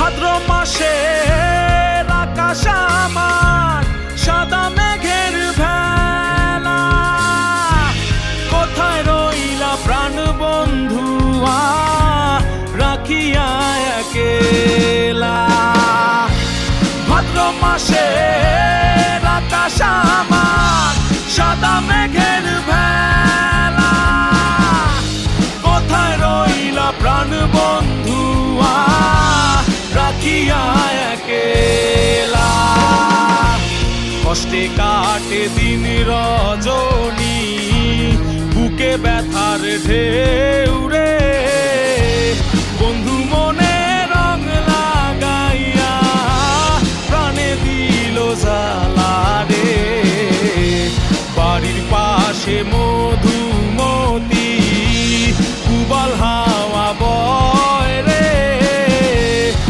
ভাদ্র মাসে আকাশ আমার সাদা মেঘের ভেলা। কোথায় রইলা প্রাণ বন্ধুয়া রাখিয়া একেলা। ভাদ্র মাসে আকাশ আমার সাদা মেঘের ভেলা। কোথায় রইলা প্রাণ বন্ধুয়া রাখিয়া একেলা। কষ্টে কাটে দিন রজনী বুকে ব্যথার ঢেউ রে।